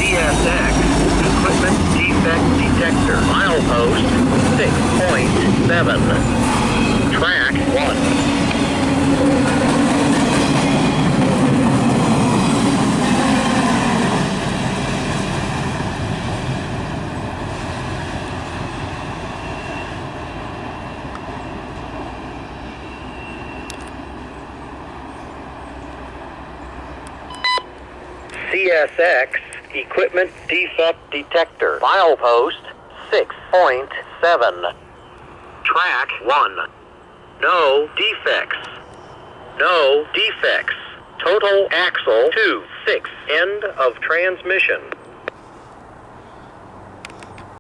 CSX Equipment Defect Detector. Milepost 6.7. Track 1. CSX Equipment Defect Detector. Milepost 6.7. Track 1. No defects. No defects. Total axle 2, 6. End of transmission.